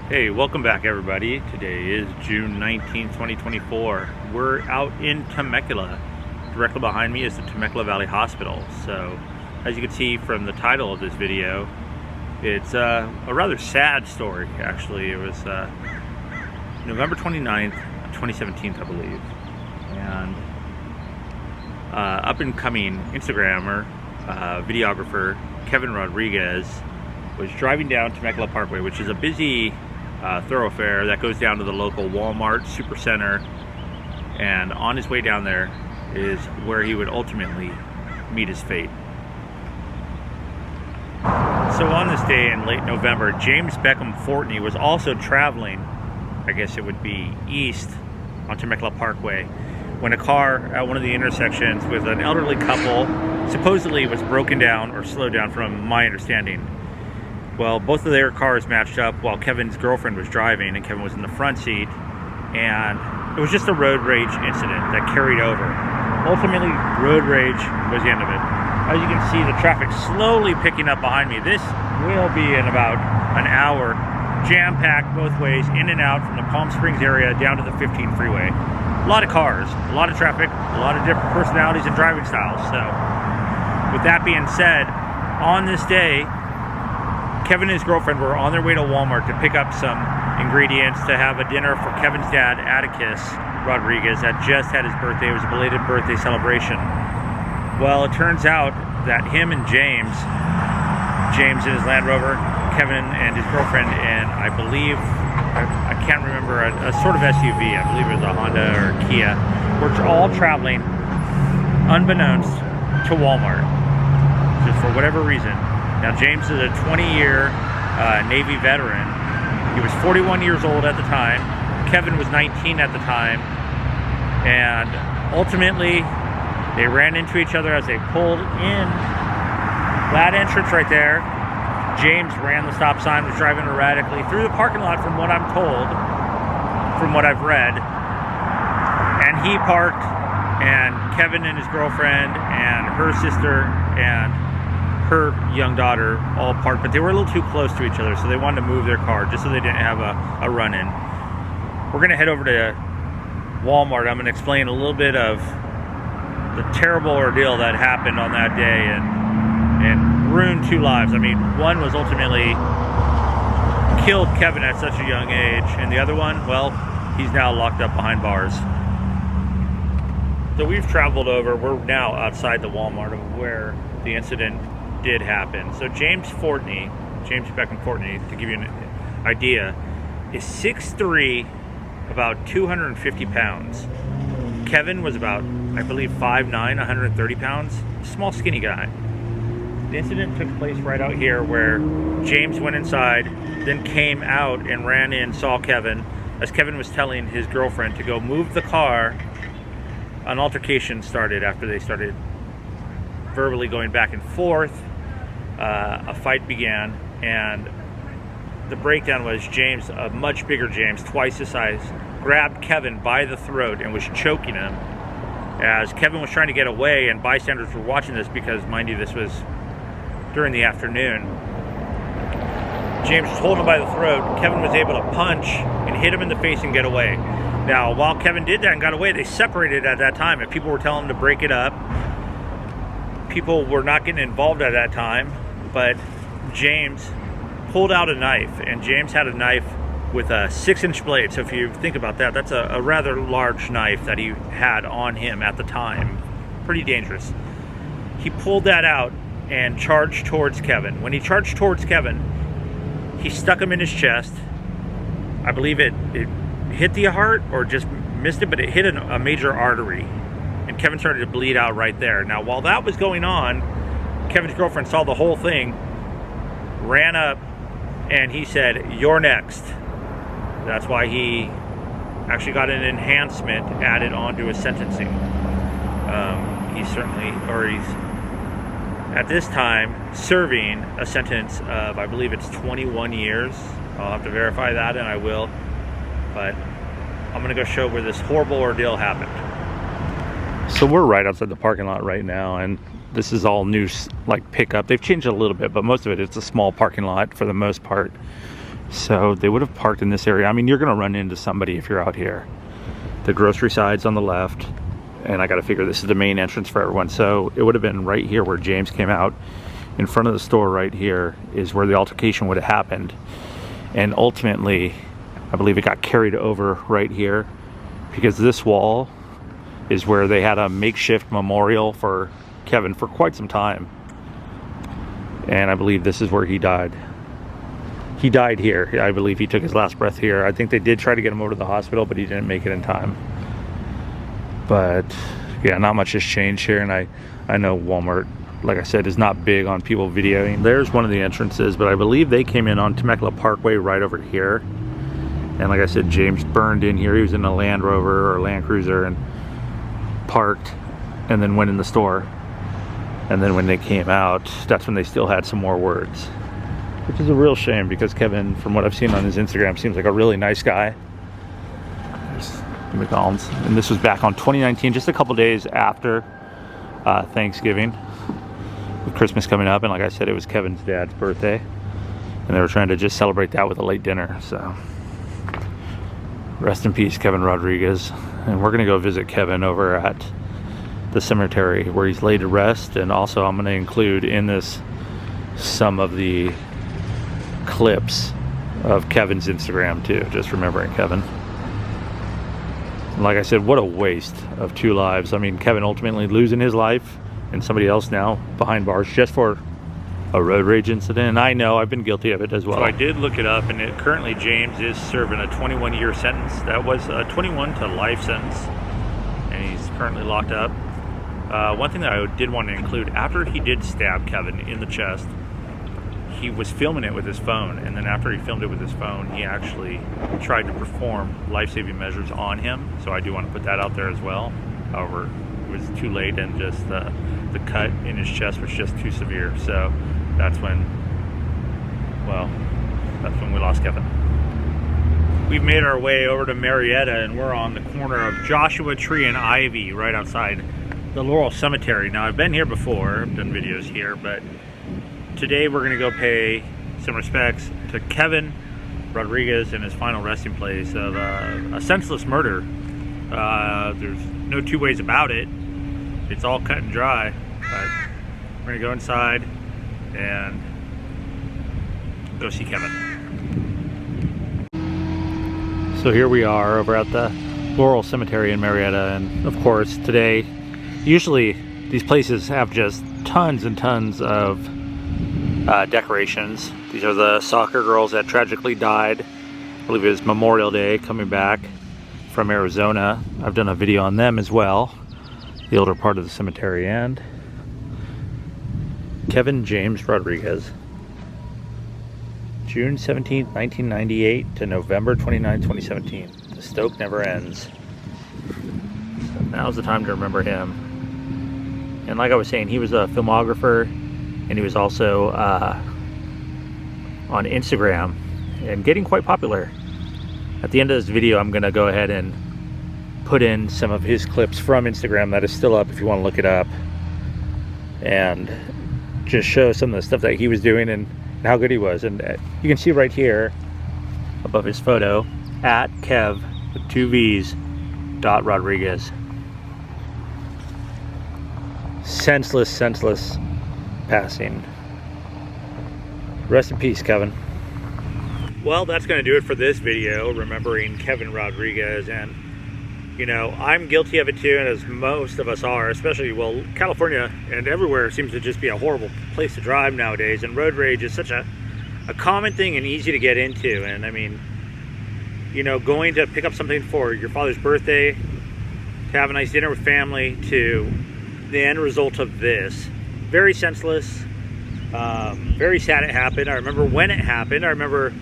Hey, welcome back everybody. Today is June 19th, 2024. We're out in Temecula. Directly behind me is the Temecula Valley Hospital. So, as you can see from the title of this video, it's a rather sad story actually. It was November 29th, 2017, I believe. And up-and-coming Instagrammer, videographer, Kevin Rodriguez was driving down Temecula Parkway, which is a busy thoroughfare that goes down to the local Walmart Supercenter, and on his way down there is where he would ultimately meet his fate. So on this day in late November, James Beckham Fortney was also traveling, I guess it would be east on Temecula Parkway, when a car at one of the intersections with an elderly couple supposedly was broken down or slowed down, from my understanding. Well, both of their cars matched up while Kevin's girlfriend was driving, and Kevin was in the front seat, and it was just a road rage incident that carried over. Ultimately, road rage was the end of it. As you can see, the traffic slowly picking up behind me. This will be in about an hour, jam-packed both ways, in and out from the Palm Springs area down to the 15 freeway. A lot of cars, a lot of traffic, a lot of different personalities and driving styles. So, with that being said, on this day, Kevin and his girlfriend were on their way to Walmart to pick up some ingredients to have a dinner for Kevin's dad, Atticus Rodriguez, that just had his birthday. It was a belated birthday celebration. Well, it turns out that him and James in his Land Rover, Kevin and his girlfriend, and I believe, I can't remember, a sort of SUV, I believe it was a Honda or Kia, were all traveling unbeknownst to Walmart, just for whatever reason. Now, James is a 20-year Navy veteran. He was 41 years old at the time. Kevin was 19 at the time. And ultimately, they ran into each other as they pulled in that entrance right there. James ran the stop sign, was driving erratically through the parking lot, from what I'm told, from what I've read. And he parked, and Kevin and his girlfriend and her sister and her young daughter all parked, but they were a little too close to each other, so they wanted to move their car just so they didn't have a run-in. We're going to head over to Walmart. I'm going to explain a little bit of the terrible ordeal that happened on that day and ruined two lives. I mean, one was ultimately killed Kevin at such a young age, and the other one, well, he's now locked up behind bars. So we've traveled over. We're now outside the Walmart of where the incident did happen. So James Beckham Fortney, to give you an idea, is 6'3", about 250 pounds. Kevin was about, I believe, 5'9", 130 pounds. Small, skinny guy. The incident took place right out here where James went inside, then came out and ran in, saw Kevin. As Kevin was telling his girlfriend to go move the car, an altercation started after they started verbally going back and forth. A fight began, and the breakdown was James, a much bigger James, twice his size, grabbed Kevin by the throat and was choking him as Kevin was trying to get away, and bystanders were watching this because, mind you, this was during the afternoon. James was holding him by the throat. Kevin was able to punch and hit him in the face and get away. Now, while Kevin did that and got away, they separated at that time, and people were telling him to break it up. People were not getting involved at that time, but James pulled out a knife, and James had a knife with a 6-inch blade. So if you think about that, that's a rather large knife that he had on him at the time. Pretty dangerous. He pulled that out and charged towards Kevin. When he charged towards Kevin, he stuck him in his chest. I believe it hit the heart or just missed it, but it hit a major artery. And Kevin started to bleed out right there. Now, while that was going on, Kevin's girlfriend saw the whole thing, ran up, and he said, "You're next." That's why he actually got an enhancement added onto his sentencing. He's at this time serving a sentence of, I believe it's 21 years. I'll have to verify that, and I will. But I'm going to go show where this horrible ordeal happened. So we're right outside the parking lot right now, and this is all new, like, pickup. They've changed it a little bit, but most of it's a small parking lot for the most part. So they would have parked in this area. I mean, you're gonna run into somebody if you're out here. The grocery side's on the left, and I gotta figure this is the main entrance for everyone. So it would have been right here where James came out. In front of the store right here is where the altercation would have happened. And ultimately, I believe it got carried over right here, because this wall is where they had a makeshift memorial for Kevin for quite some time. And I believe this is where he died. He died here. I believe he took his last breath here. I think they did try to get him over to the hospital, but he didn't make it in time. But yeah, not much has changed here. And I know Walmart, like I said, is not big on people videoing. There's one of the entrances, but I believe they came in on Temecula Parkway right over here. And like I said, James burned in here. He was in a Land Rover or Land Cruiser and parked and then went in the store. And then when they came out, that's when they still had some more words, which is a real shame, because Kevin, from what I've seen on his Instagram, seems like a really nice guy. There's McDonald's. And this was back on 2019, just a couple days after Thanksgiving, with Christmas coming up. And like I said, it was Kevin's dad's birthday, and they were trying to just celebrate that with a late dinner. So rest in peace, Kevin Rodriguez. And we're gonna go visit Kevin over at the cemetery where he's laid to rest. And also I'm going to include in this some of the clips of Kevin's Instagram too, just remembering Kevin. And like I said, what a waste of 2 lives. I mean, Kevin ultimately losing his life and somebody else now behind bars just for a road rage incident. And I know I've been guilty of it as well. So I did look it up, and currently James is serving a 21-year sentence. That was a 21 to life sentence, and he's currently locked up. One thing that I did want to include, after he did stab Kevin in the chest, he was filming it with his phone, and then after he filmed it with his phone, he actually tried to perform life-saving measures on him. So I do want to put that out there as well. However, it was too late, and just the cut in his chest was just too severe. So that's when we lost Kevin. We've made our way over to Marietta, and we're on the corner of Joshua Tree and Ivy, right outside the Laurel Cemetery. Now, I've been here before, I've done videos here, but today we're going to go pay some respects to Kevin Rodriguez in his final resting place of a senseless murder. There's no two ways about it. It's all cut and dry. But we're going to go inside and go see Kevin. So here we are over at the Laurel Cemetery in Marietta, and of course today, usually these places have just tons and tons of decorations. These are the soccer girls that tragically died. I believe it was Memorial Day, coming back from Arizona. I've done a video on them as well, the older part of the cemetery. And Kevin James Rodriguez, June 17th, 1998 to November 29th, 2017. The Stoke never ends. So now's the time to remember him. And like I was saying, he was a filmographer, and he was also on Instagram and getting quite popular. At the end of this video, I'm gonna go ahead and put in some of his clips from Instagram that is still up if you want to look it up, and just show some of the stuff that he was doing and how good he was. And you can see right here above his photo, at Kev with 2 V's .Rodriguez. Senseless passing. Rest in peace, Kevin. Well, that's going to do it for this video, remembering Kevin Rodriguez. And you know, I'm guilty of it too, and as most of us are, especially, well, California and everywhere seems to just be a horrible place to drive nowadays, and road rage is such a common thing and easy to get into. And I mean, you know, going to pick up something for your father's birthday, to have a nice dinner with family, to the end result of this. Very senseless, very sad it happened. I remember when it happened. I remember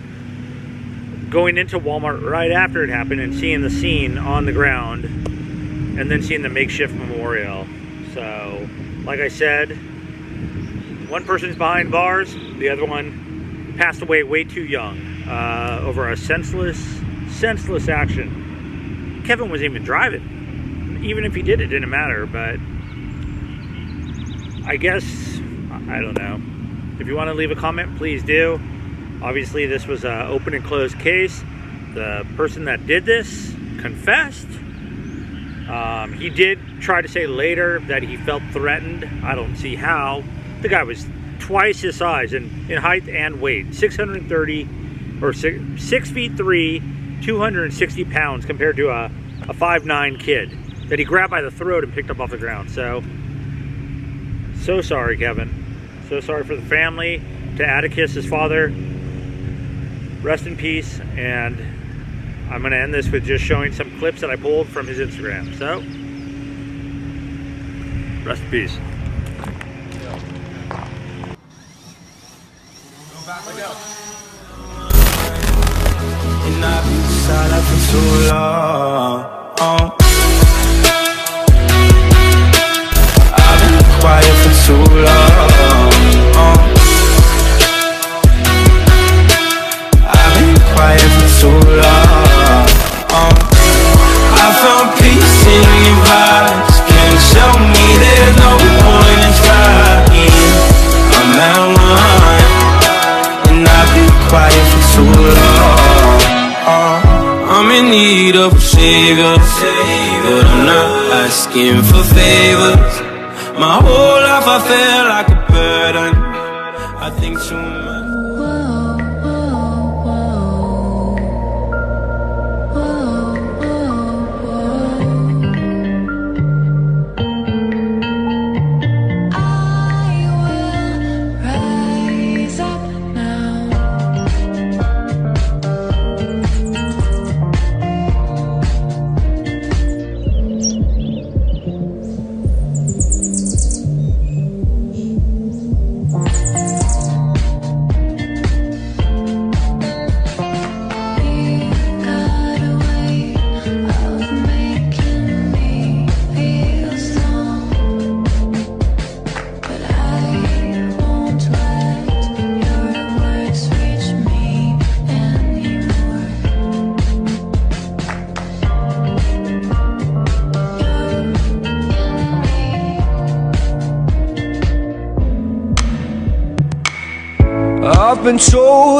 going into Walmart right after it happened and seeing the scene on the ground, and then seeing the makeshift memorial. So, like I said, one person's behind bars, the other one passed away way too young over a senseless action. Kevin wasn't even driving. Even if he did, it didn't matter. But I guess, I don't know. If you want to leave a comment, please do. Obviously, this was an open and closed case. The person that did this confessed. He did try to say later that he felt threatened. I don't see how. The guy was twice his size in height and weight. 630 or 6 feet 3, 260 pounds compared to a 5'9" kid that he grabbed by the throat and picked up off the ground. So sorry, Kevin. So sorry for the family. To Atticus, his father, rest in peace. And I'm going to end this with just showing some clips that I pulled from his Instagram. So, rest in peace. And I've been silent for too long. I've been quiet for too long. I've been quiet for too long. I found peace in your violence. Can't show me there's no point in trying. I'm at one, and I've been quiet for too long. I'm in need of a savior, but I'm not asking for favors. My whole life I felt like a burden. I think too much.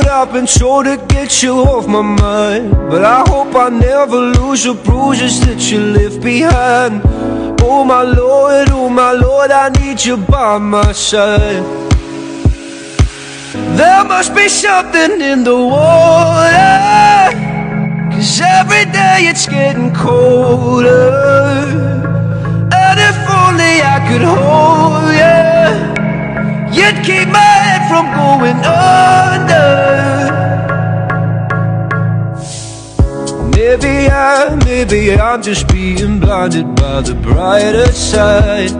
I've been told to get you off my mind, but I hope I never lose the bruises that you left behind. Oh my Lord, I need you by my side. There must be something in the water, 'cause every day it's getting colder. And if only I could hold you, you'd keep my head from going under. Maybe I'm just being blinded by the brighter side.